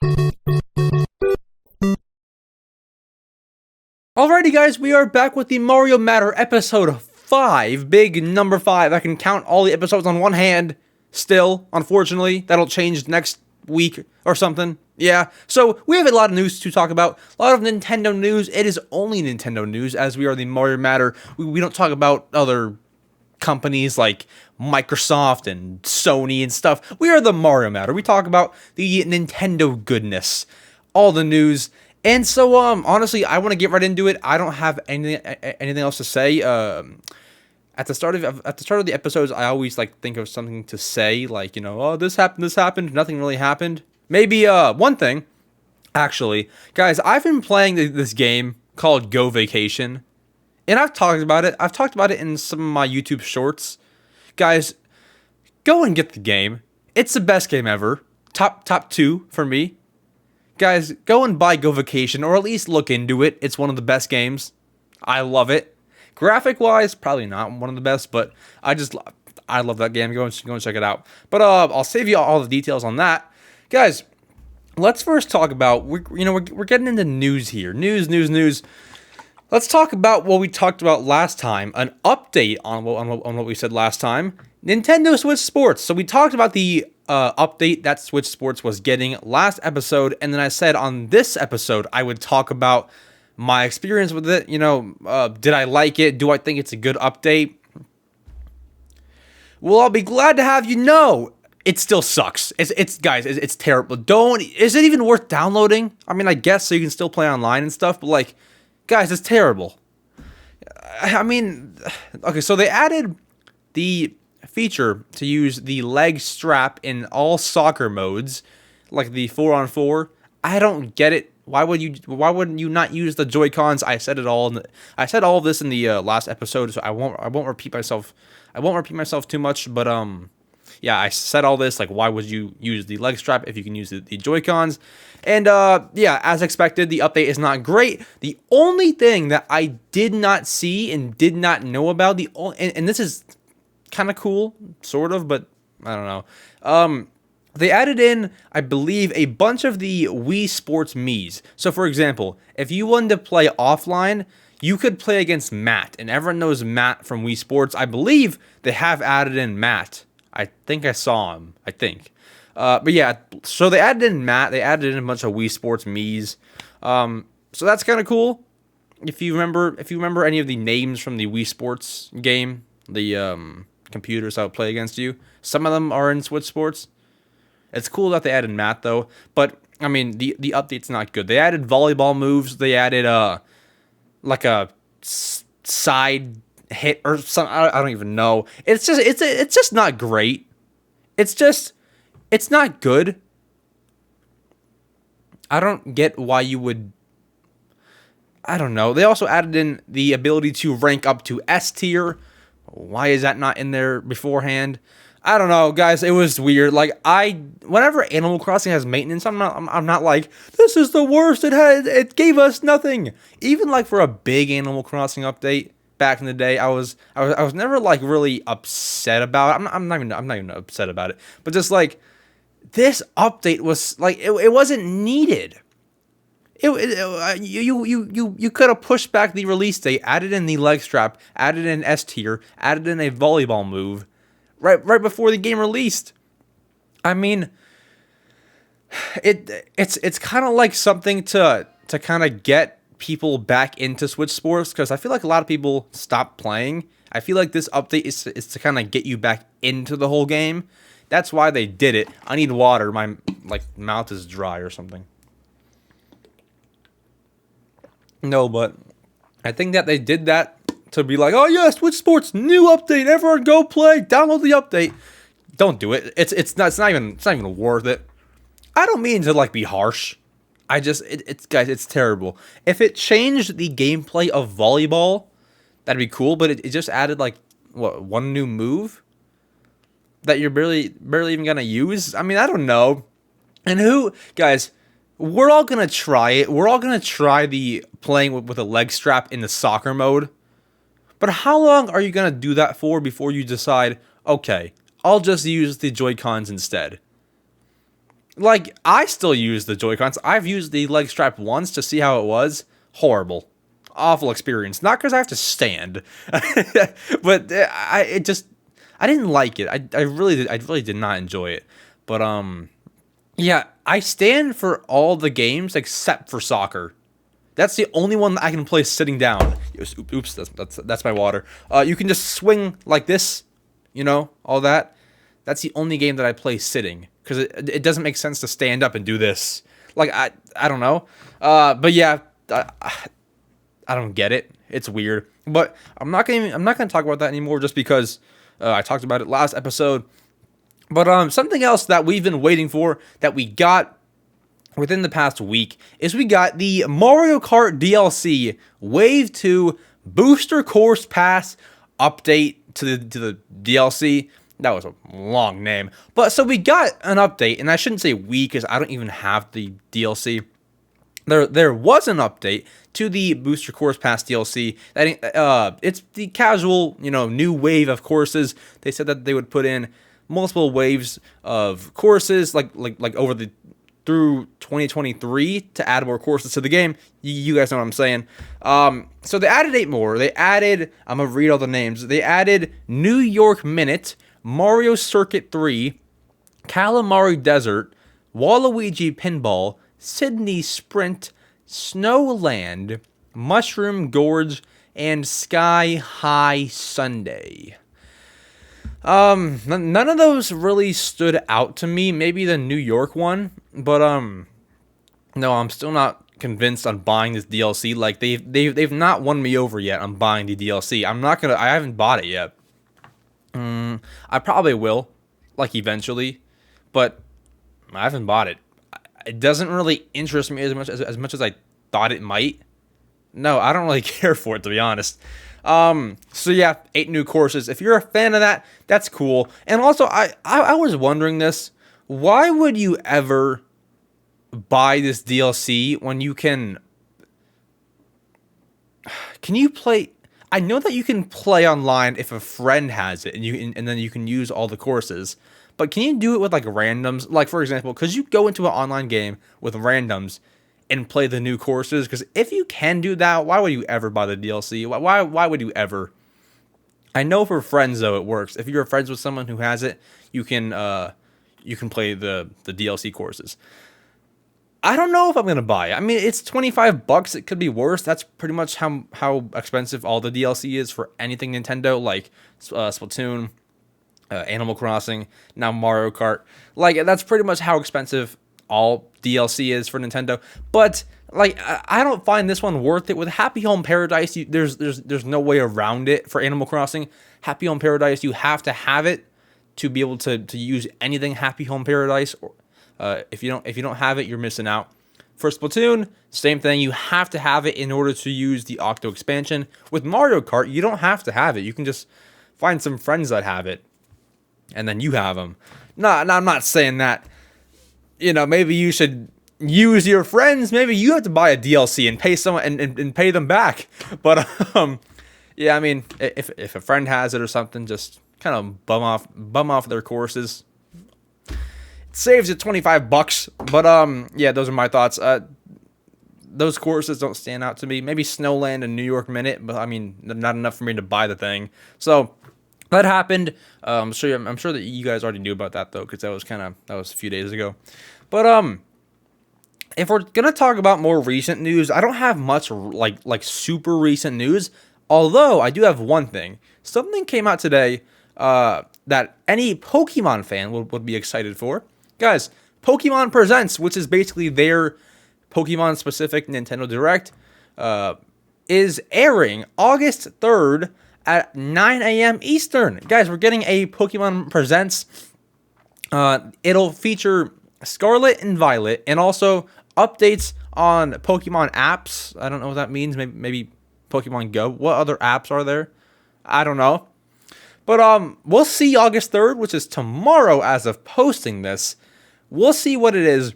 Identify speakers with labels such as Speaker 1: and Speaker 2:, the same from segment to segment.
Speaker 1: Alrighty guys, we are back with the Mario Matter episode 5, big number 5. I can count all the episodes on one hand, still, unfortunately. That'll change next week or something. Yeah, so we have a lot of news to talk about, a lot of Nintendo news. It is only Nintendo news, as we are the Mario Matter. We don't talk about other companies like Microsoft and Sony and stuff. We are the Mario Matter. We talk about the Nintendo goodness, all the news. And so, honestly, I want to get right into it. I don't have anything else to say. At the start of the episodes, I always think of something to say, like, you know, oh, this happened, nothing really happened. Maybe one thing, actually, guys, I've been playing this game called Go Vacation, and I've talked about it. I've talked about it in some of my YouTube shorts. Guys, go and get the game. It's the best game ever. Top 2 for me. Guys, go and buy Go Vacation, or at least look into it. It's one of the best games. I love it. Graphic-wise, probably not one of the best, but I love that game. Go and check it out. But I'll save you all the details on that. Guys, let's first talk about, we're getting into news here. News. Let's talk about what we talked about last time, an update on what we said last time. Nintendo Switch Sports. So we talked about the update that Switch Sports was getting last episode, and then I said on this episode I would talk about my experience with it. Did I like it? Do I think it's a good update? Well, I'll be glad to have you know it still sucks. It's terrible. Is it even worth downloading? I mean, I guess so you can still play online and stuff, but guys, it's terrible. I mean, okay, so they added the feature to use the leg strap in all soccer modes, like the 4-on-4. I don't get it. Why wouldn't you not use the Joy-Cons? I said it all. I said all of this in the last episode, so I won't repeat myself. I won't repeat myself too much, but yeah, I said all this. Why would you use the leg strap if you can use the Joy-Cons? And yeah, as expected, the update is not great. The only thing that I did not see and did not know about, and this is kind of cool, sort of, but I don't know. They added in, I believe, a bunch of the Wii Sports Miis. So, for example, if you wanted to play offline, you could play against Matt, and everyone knows Matt from Wii Sports. I believe they have added in Matt. I think I saw him. I think. But yeah, so they added in Matt. They added in a bunch of Wii Sports Miis. So that's kind of cool. If you remember any of the names from the Wii Sports game, the computers that would play against you, some of them are in Switch Sports. It's cool that they added Matt though, but I mean the update's not good. They added volleyball moves. They added like a side hit or something. I don't even know. It's just not great. It's not good. I don't get why you would. I don't know. They also added in the ability to rank up to S tier. Why is that not in there beforehand? I don't know, guys. It was weird. Whenever Animal Crossing has maintenance, I'm not like, this is the worst. It gave us nothing. Even for a big Animal Crossing update back in the day, I was never really upset about it. I'm not even upset about it. But just this update was it wasn't needed. You could have pushed back the release date, added in the leg strap, added in S tier, added in a volleyball move, right before the game released. I mean, it's kind of like something to kind of get people back into Switch Sports, because I feel like a lot of people stopped playing. I feel like this update is to kind of get you back into the whole game. That's why they did it. I need water. My mouth is dry or something. No, but I think that they did that to be like, oh yeah, Switch Sports new update, everyone go play, download the update. Don't do it. It's not even worth it. I don't mean to be harsh. Guys, it's terrible. If it changed the gameplay of volleyball, that'd be cool. But it just added one new move that you're barely even gonna use. I mean, I don't know. And guys. We're all going to try it. We're all going to try the playing with a leg strap in the soccer mode. But how long are you going to do that for before you decide, okay, I'll just use the Joy-Cons instead? Like, I still use the Joy-Cons. I've used the leg strap once to see how it was. Horrible. Awful experience. Not because I have to stand, but I didn't like it. I really did not enjoy it. But yeah, I stand for all the games except for soccer. That's the only one that I can play sitting down. Oops, that's my water. You can just swing like this, you know, all that. That's the only game that I play sitting, because it doesn't make sense to stand up and do this. Like, I don't know. But yeah, I don't get it. It's weird. But I'm not gonna talk about that anymore, just because I talked about it last episode. But something else that we've been waiting for, that we got within the past week, is we got the Mario Kart DLC Wave 2 Booster Course Pass update to the DLC. That was a long name. But so we got an update, and I shouldn't say we, because I don't even have the DLC. There was an update to the Booster Course Pass DLC. It's the casual, you know, new wave of courses. They said that they would put in multiple waves of courses, like through 2023, to add more courses to the game. You guys know what I'm saying. So they added 8 more. They added, I'm gonna read all the names. They added New York Minute, Mario Circuit 3, Calamari Desert, Waluigi Pinball, Sydney Sprint, Snowland, Mushroom Gorge, and Sky High Sunday. None of those really stood out to me. Maybe the New York one, but no, I'm still not convinced on buying this DLC. Like, they've not won me over yet on buying the DLC. I haven't bought it yet. I probably will, like, eventually, but I haven't bought it. It doesn't really interest me as much as I thought it might. No, I don't really care for it, to be honest. So yeah, 8 new courses. If you're a fan of that, that's cool. And also, I was wondering this. Why would you ever buy this DLC when you can you play? I know that you can play online if a friend has it, and then you can use all the courses. But can you do it with, like, randoms? Like, for example, could you go into an online game with randoms and play the new courses? Because if you can do that, why would you ever buy the DLC? Why would you ever? I know for friends, though, it works. If you're friends with someone who has it, you can play the DLC courses. I don't know if I'm gonna buy it. I mean, it's $25. It could be worse. That's pretty much how expensive all the DLC is for anything Nintendo, like Splatoon, Animal Crossing, now Mario Kart. Like, that's pretty much how expensive all DLC is for Nintendo. But, like, I don't find this one worth it. With Happy Home Paradise, there's no way around it for Animal Crossing. Happy Home Paradise, you have to have it to be able to use anything Happy Home Paradise. If you don't have it, you're missing out. For Splatoon, same thing. You have to have it in order to use the Octo expansion. With Mario Kart, you don't have to have it. You can just find some friends that have it, and then you have them. No, I'm not saying that. You know, maybe you should use your friends. Maybe you have to buy a DLC and pay someone and pay them back. But yeah, I mean, if a friend has it or something, just kind of bum off their courses. It saves you $25. But yeah, those are my thoughts. Those courses don't stand out to me. Maybe Snowland and New York Minute, but I mean, not enough for me to buy the thing. So that happened. I'm sure that you guys already knew about that, though, because that was a few days ago. But if we're gonna talk about more recent news, I don't have much like super recent news. Although I do have one thing. Something came out today that any Pokemon fan would be excited for. Guys, Pokemon Presents, which is basically their Pokemon-specific Nintendo Direct, is airing August 3rd at 9 a.m. Eastern. Guys, we're getting a Pokemon Presents. It'll feature Scarlet and Violet, and also updates on Pokemon apps. I don't know what that means. Maybe Pokemon Go. What other apps are there? I don't know. But we'll see August 3rd, which is tomorrow as of posting this. We'll see what it is,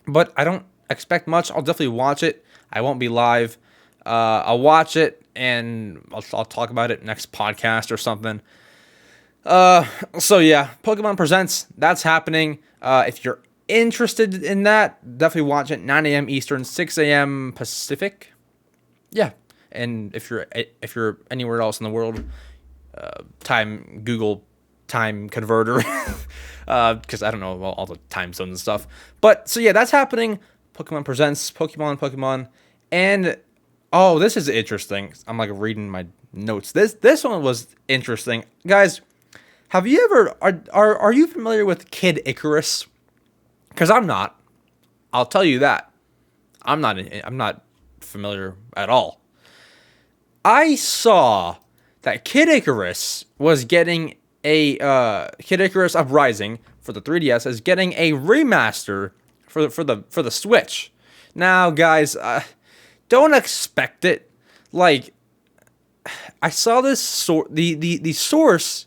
Speaker 1: but I don't expect much. I'll definitely watch it. I won't be live. I'll watch it, and I'll talk about it next podcast or something. So yeah, Pokemon Presents, that's happening. If you're interested in that, definitely watch it. 9 a.m. Eastern, 6 a.m. Pacific. Yeah, and if you're anywhere else in the world, Google time converter, because I don't know all the time zones and stuff. But so yeah, that's happening. Pokemon Presents, Pokemon, and oh, this is interesting. I'm like reading my notes. This one was interesting, guys. Have you ever are you familiar with Kid Icarus? Because I'm not. I'll tell you that. I'm not familiar at all. I saw that Kid Icarus was getting a Kid Icarus Uprising for the 3DS is getting a remaster for the Switch. Now, guys, don't expect it. Like, I saw this the source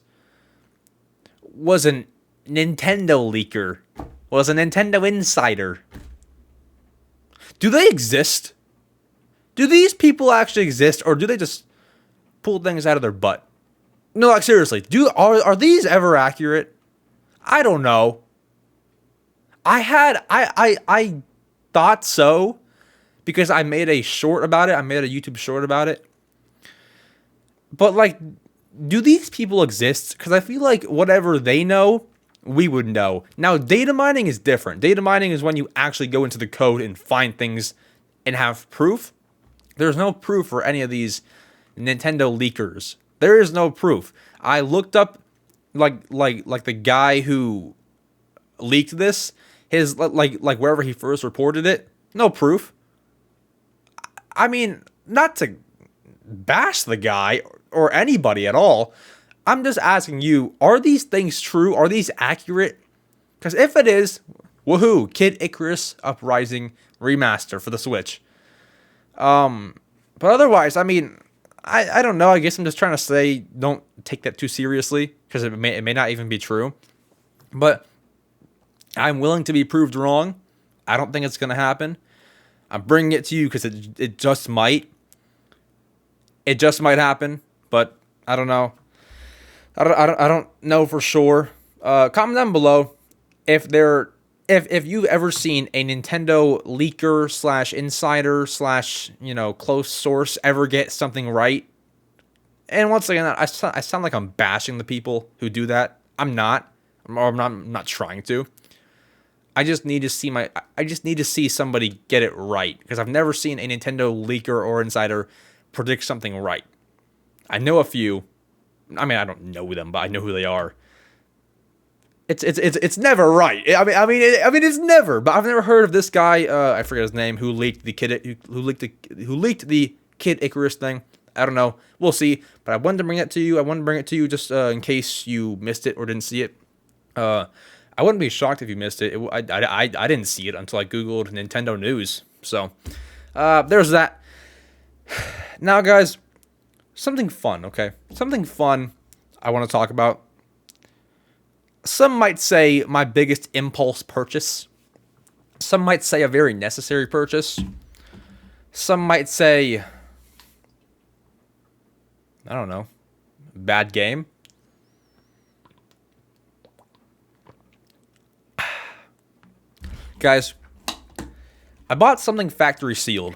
Speaker 1: was a Nintendo leaker, was a Nintendo insider. Do they exist? Do these people actually exist, or do they just pull things out of their butt? No, like seriously, are these ever accurate? I don't know. I thought so because I made a short about it. I made a YouTube short about it. But like, do these people exist? Because I feel like whatever they know, we would know. Now, data mining is different. Data mining is when you actually go into the code and find things and have proof. There's no proof for any of these Nintendo leakers. There is no proof. I looked up like the guy who leaked this, his like wherever he first reported it, no proof. I mean, not to bash the guy or anybody at all. I'm just asking you, are these things true? Are these accurate? Because if it is, woohoo, Kid Icarus Uprising Remaster for the Switch. But otherwise, I mean, I don't know. I guess I'm just trying to say, don't take that too seriously, because it may not even be true. But I'm willing to be proved wrong. I don't think it's going to happen. I'm bringing it to you because it just might. It just might happen, but I don't know. I don't know for sure. Comment down below if you've ever seen a Nintendo leaker / insider / close source ever get something right. And once again, I sound like I'm bashing the people who do that. I'm not. I'm not trying to. I just need to see somebody get it right, because I've never seen a Nintendo leaker or insider predict something right. I know a few. I mean, I don't know them, but I know who they are. It's never right. I mean, it's never. But I've never heard of this guy. I forget his name. Who leaked the Kid Icarus thing? I don't know. We'll see. But I wanted to bring it to you. Just in case you missed it or didn't see it. I wouldn't be shocked if you missed it. I didn't see it until I googled Nintendo news. So there's that. Now, guys, something fun. Okay, something fun. I want to talk about. Some might say my biggest impulse purchase. Some might say a very necessary purchase. Some might say, I don't know, bad game. Guys, I bought something factory sealed.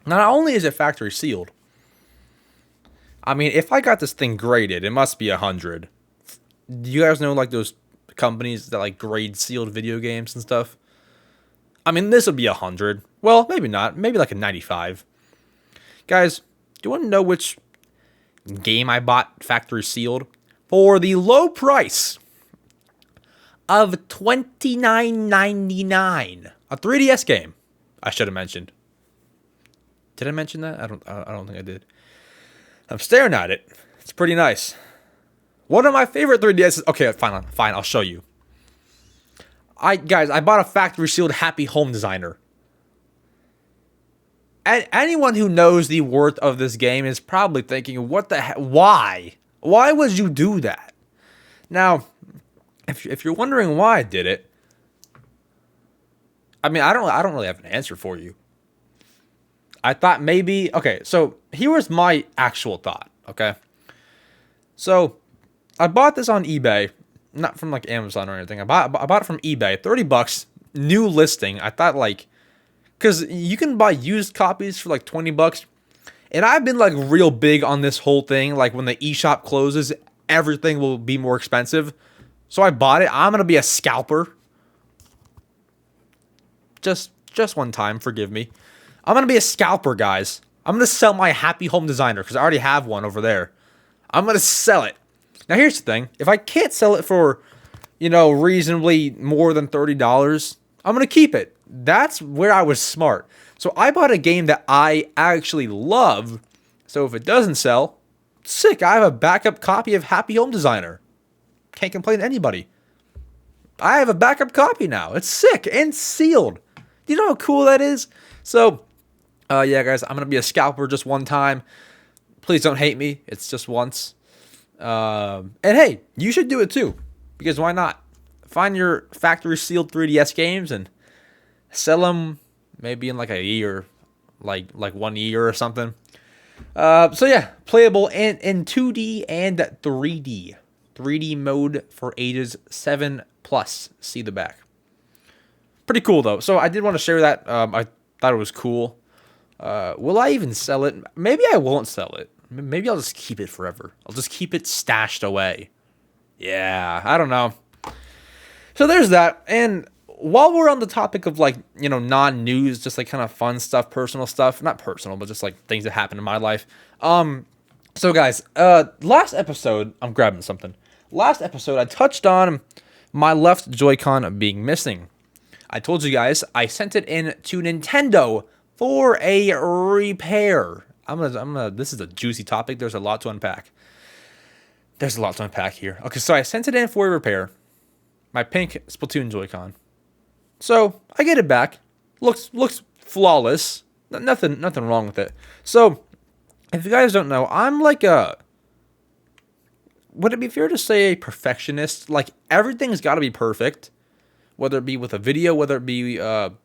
Speaker 1: Not only is it factory sealed, I mean, if I got this thing graded, it must be 100. Do you guys know, like, those companies that, like, grade sealed video games and stuff? I mean, this would be 100. Well, maybe not. Maybe like a 95. Guys, do you want to know which game I bought factory sealed? For the low price of $29.99. A 3DS game, I should have mentioned. Did I mention that? I don't think I did. I'm staring at it. It's pretty nice. One of my favorite 3DSs. Okay, fine. I'll show you. Guys, I bought a factory sealed Happy Home Designer. And anyone who knows the worth of this game is probably thinking, what the heck? Why? Why would you do that? Now, if you're wondering why I did it, I mean, I don't really have an answer for you. I thought maybe, okay, so here was my actual thought, okay? So, I bought this on eBay, not from like Amazon or anything. I bought it from eBay, $30, new listing. I thought like, cause you can buy used copies for like $20, and I've been like real big on this whole thing. Like when the eShop closes, everything will be more expensive. So I bought it. I'm gonna be a scalper. Just one time, forgive me. I'm gonna be a scalper, guys. I'm gonna sell my Happy Home Designer because I already have one over there. I'm gonna sell it. Now here's the thing: if I can't sell it for, reasonably more than $30, I'm gonna keep it. That's where I was smart. So I bought a game that I actually love. So if it doesn't sell, sick. I have a backup copy of Happy Home Designer. Can't complain to anybody. I have a backup copy now. It's sick and sealed. You know how cool that is? So, yeah, guys, I'm going to be a scalper just one time. Please don't hate me. It's just once. And hey, you should do it too. Because why not? Find your factory sealed 3DS games and sell them maybe in like a year. Like 1 year or something. So yeah, playable in 2D and 3D. 3D mode for ages 7+. See the back. Pretty cool though. So I did want to share that. I thought it was cool. Will I even sell it? Maybe I won't sell it. Maybe I'll just keep it forever. I'll just keep it stashed away. Yeah, I don't know. So there's that. And while we're on the topic of like, non-news, just like kind of fun stuff, personal stuff, not personal, but just like things that happen in my life. So guys, last episode, I'm grabbing something. Last episode, I touched on my left Joy-Con being missing. I told you guys I sent it in to Nintendo for a repair. This is a juicy topic. There's a lot to unpack. Here. Okay, so I sent it in for a repair. My pink Splatoon Joy-Con. So I get it back. Looks flawless. Nothing wrong with it. So if you guys don't know, I'm like would it be fair to say a perfectionist? Like everything's got to be perfect, whether it be with a video, whether it be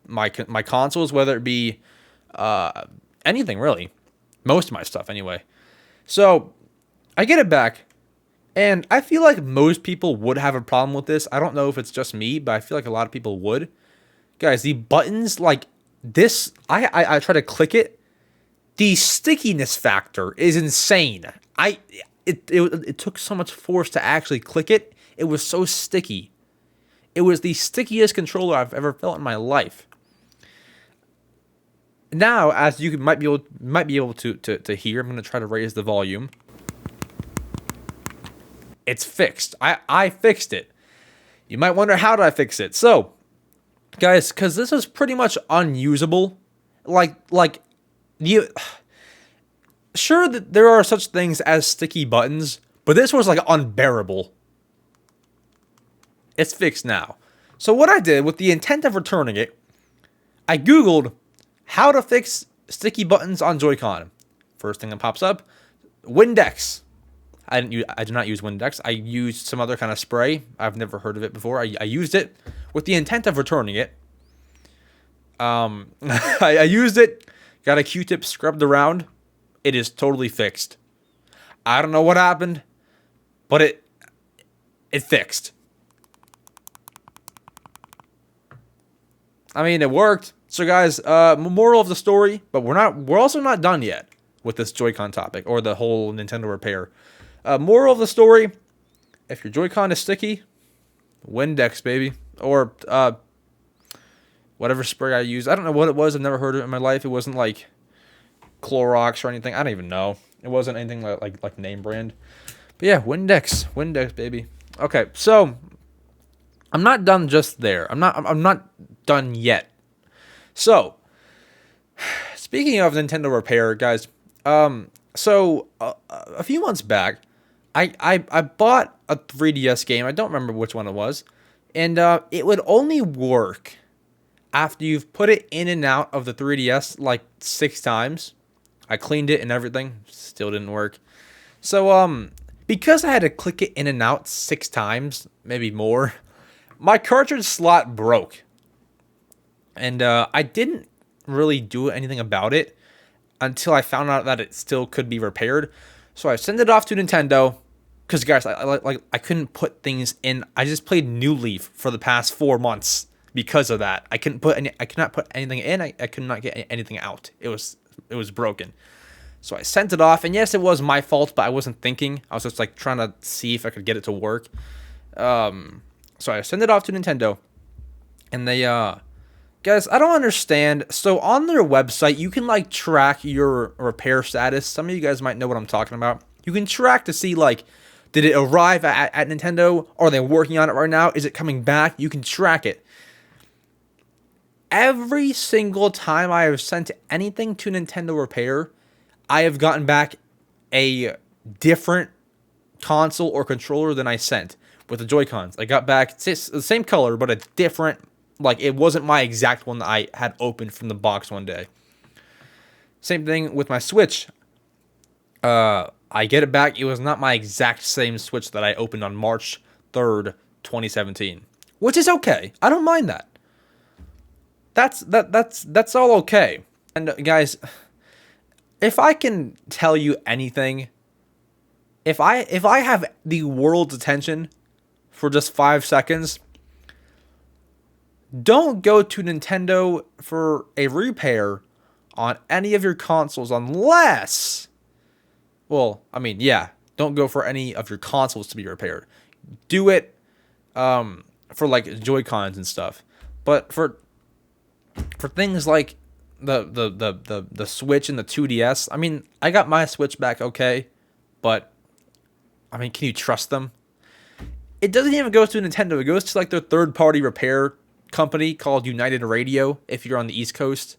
Speaker 1: my consoles, whether it be anything really. Most of my stuff anyway. So I get it back, and I feel like most people would have a problem with this. I don't know if it's just me, but I feel like a lot of people would. Guys, the buttons like this, I try to click it. The stickiness factor is insane. It took so much force to actually click it. It was so sticky. It was the stickiest controller I've ever felt in my life. Now, as you might be able to hear, I'm going to try to raise the volume. It's fixed. I fixed it. You might wonder, how did I fix it? So, guys, because this is pretty much unusable. Sure that there are such things as sticky buttons, but this was like unbearable. It's fixed now. So what I did with the intent of returning it, I Googled how to fix sticky buttons on Joy-Con. First thing that pops up, Windex. I do not use Windex. I used some other kind of spray. I've never heard of it before. I used it with the intent of returning it. I used it, got a Q-tip scrubbed around. It is totally fixed. I don't know what happened, but it fixed. I mean, it worked. So guys, moral of the story, but we're also not done yet with this Joy-Con topic or the whole Nintendo repair. Moral of the story, if your Joy-Con is sticky, Windex, baby. Or whatever spray I used. I don't know what it was. I've never heard of it in my life. It wasn't like Clorox or anything. I don't even know. It wasn't anything like name brand. But yeah, Windex, baby. Okay, so I'm not done just there. I'm not done yet. So speaking of Nintendo repair, guys, so a few months back, I bought a 3DS game. I don't remember which one it was, and it would only work after you've put it in and out of the 3DS like 6 times. I cleaned it and everything, still didn't work. So because I had to click it in and out 6 times, maybe more, my cartridge slot broke. And I didn't really do anything about it until I found out that it still could be repaired. So I sent it off to Nintendo. Because guys, I couldn't put things in. I just played New Leaf for the past 4 months because of that. I could not put anything in. I could not get anything out. It was broken. So I sent it off, and yes, it was my fault, but I wasn't thinking. I was just like trying to see if I could get it to work. So I sent it off to Nintendo, and they guys, I don't understand. So on their website, you can like track your repair status. Some of you guys might know what I'm talking about. You can track to see like, did it arrive at Nintendo? Are they working on it right now? Is it coming back? You can track it. Every single time I have sent anything to Nintendo Repair, I have gotten back a different console or controller than I sent with the Joy-Cons. I got back the same color, but a different, like it wasn't my exact one that I had opened from the box one day. Same thing with my Switch. I get it back. It was not my exact same Switch that I opened on March 3rd, 2017, which is okay. I don't mind that. That's all okay. And guys, if I can tell you anything, if I have the world's attention for just 5 seconds, don't go to Nintendo for a repair on any of your consoles unless, well, I mean, yeah, don't go for any of your consoles to be repaired. Do it for like Joy-Cons and stuff. But for things like the Switch and the 2DS, I mean, I got my Switch back okay, but I mean, can you trust them? It doesn't even go to Nintendo. It goes to like their third-party repair company called United Radio if you're on the East Coast.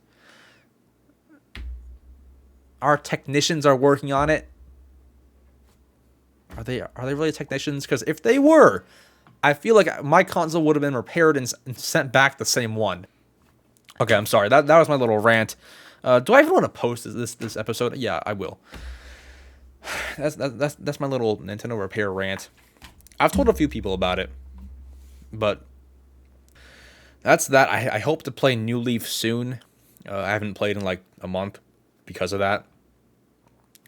Speaker 1: Our technicians are working on it. Are they really technicians? Because if they were, I feel like my console would have been repaired and sent back the same one. Okay, I'm sorry. That was my little rant. Do I even want to post this episode? Yeah, I will. That's my little Nintendo repair rant. I've told a few people about it, but that's that. I hope to play New Leaf soon. I haven't played in like a month because of that.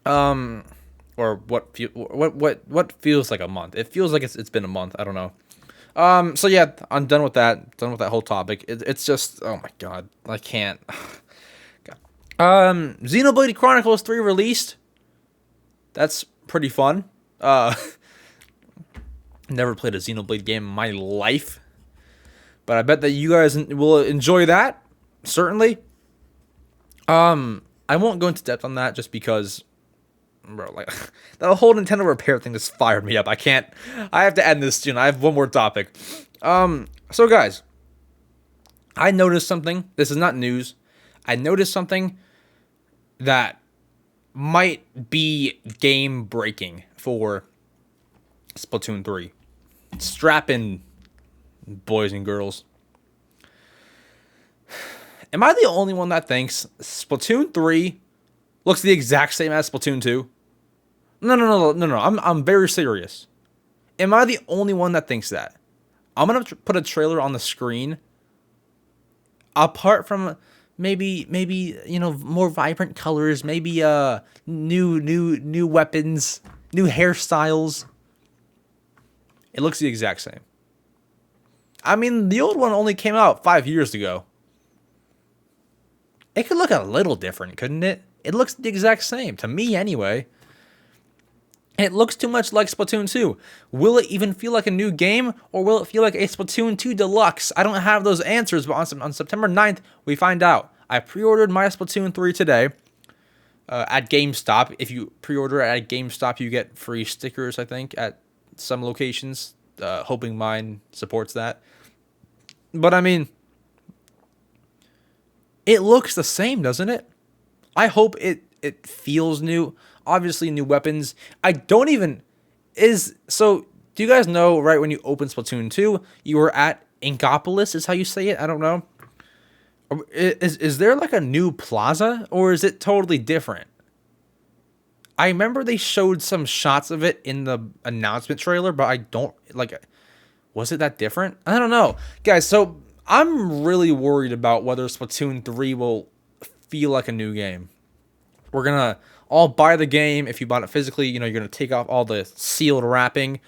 Speaker 1: Or what feels like a month. It feels like it's been a month. I don't know. So yeah, I'm done with that. Done with that whole topic. It's just, oh my god, I can't. Xenoblade Chronicles 3 released. That's pretty fun. Never played a Xenoblade game in my life, but I bet that you guys will enjoy that. Certainly. I won't go into depth on that just because, bro, like that whole Nintendo repair thing just fired me up. I have to end this soon. I have one more topic. So guys, I noticed something. This is not news. I noticed something that might be game breaking for Splatoon 3. Strap in, boys and girls. Am I the only one that thinks Splatoon 3 looks the exact same as Splatoon 2? No. I'm very serious. Am I the only one that thinks that? I'm gonna put a trailer on the screen. Apart from maybe more vibrant colors, maybe new weapons, new hairstyles. It looks the exact same. I mean, the old one only came out 5 years ago. It could look a little different, couldn't it? It looks the exact same, to me anyway. It looks too much like Splatoon 2. Will it even feel like a new game, or will it feel like a Splatoon 2 Deluxe? I don't have those answers, but on September 9th, we find out. I pre-ordered my Splatoon 3 today at GameStop. If you pre-order at GameStop, you get free stickers, I think, at some locations. Hoping mine supports that. But I mean, it looks the same, doesn't it? I hope it feels new. Obviously, new weapons. So, do you guys know, right, when you open Splatoon 2, you were at Inkopolis, is how you say it? I don't know. Is there like a new plaza, or is it totally different? I remember they showed some shots of it in the announcement trailer, but I don't, was it that different? I don't know. Guys, so I'm really worried about whether Splatoon 3 will feel like a new game. We're gonna all buy the game. If you bought it physically, you're gonna take off all the sealed wrapping,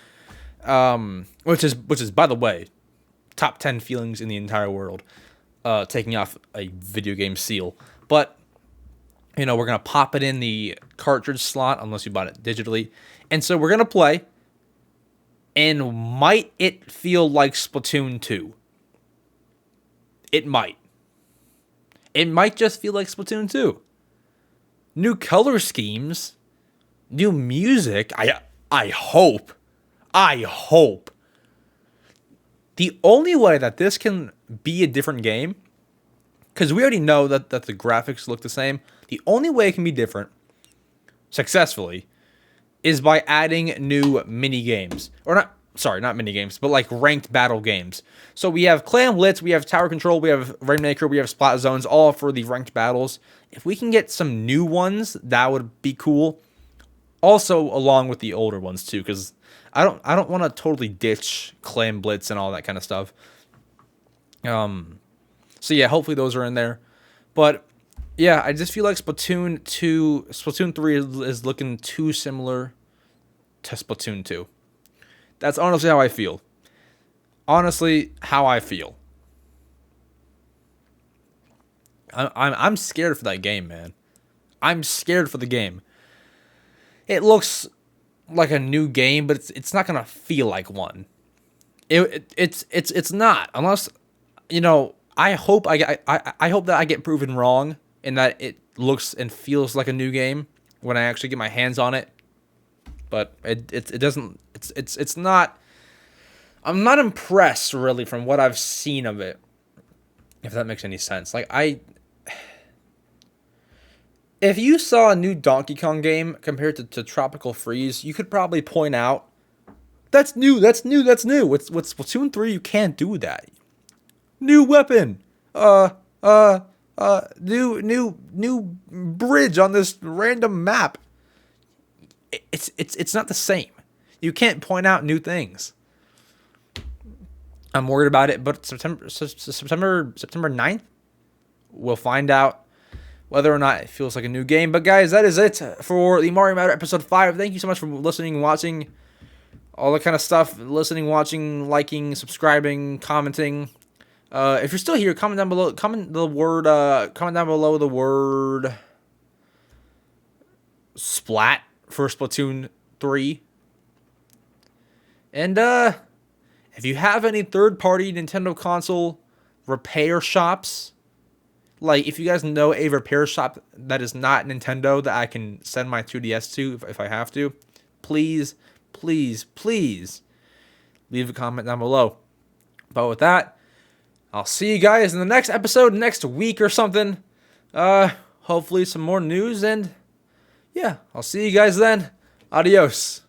Speaker 1: which is by the way, top 10 feelings in the entire world, taking off a video game seal. But we're gonna pop it in the cartridge slot unless you bought it digitally, and so we're gonna play. And might it feel like Splatoon 2? It might. It might just feel like Splatoon 2. New color schemes, new music. I hope. The only way that this can be a different game, because we already know that the graphics look the same, the only way it can be different successfully is by adding new mini games. Or not mini games, but like ranked battle games. So we have Clan Blitz, we have Tower Control, we have Rainmaker, we have Splat Zones, all for the ranked battles. If we can get some new ones, that would be cool. Also, along with the older ones too, because I don't want to totally ditch Clan Blitz and all that kind of stuff. So yeah, hopefully those are in there. But yeah, I just feel like Splatoon 3 is looking too similar to Splatoon 2. That's honestly how I feel. I'm scared for that game, man. I'm scared for the game. It looks like a new game, but it's not gonna feel like one. It's not, unless I hope I hope that I get proven wrong and that it looks and feels like a new game when I actually get my hands on it. But it doesn't. It's not. I'm not impressed really from what I've seen of it. If that makes any sense. If you saw a new Donkey Kong game compared to Tropical Freeze, you could probably point out that's new. With Splatoon 3, you can't do that. New weapon. New bridge on this random map. It's not the same. You can't point out new things. I'm worried about it, but September 9th, we'll find out whether or not it feels like a new game. But guys, that is it for the Mario Matter episode 5. Thank you so much for listening, watching, all that kind of stuff. Listening, watching, liking, subscribing, commenting. If you're still here, comment down below. Comment down below the word splat for Splatoon 3. And if you have any third-party Nintendo console repair shops, like if you guys know a repair shop that is not Nintendo that I can send my 2DS to if I have to, please leave a comment down below. But with that, I'll see you guys in the next episode next week or something. Hopefully some more news, and yeah, I'll see you guys then. Adios.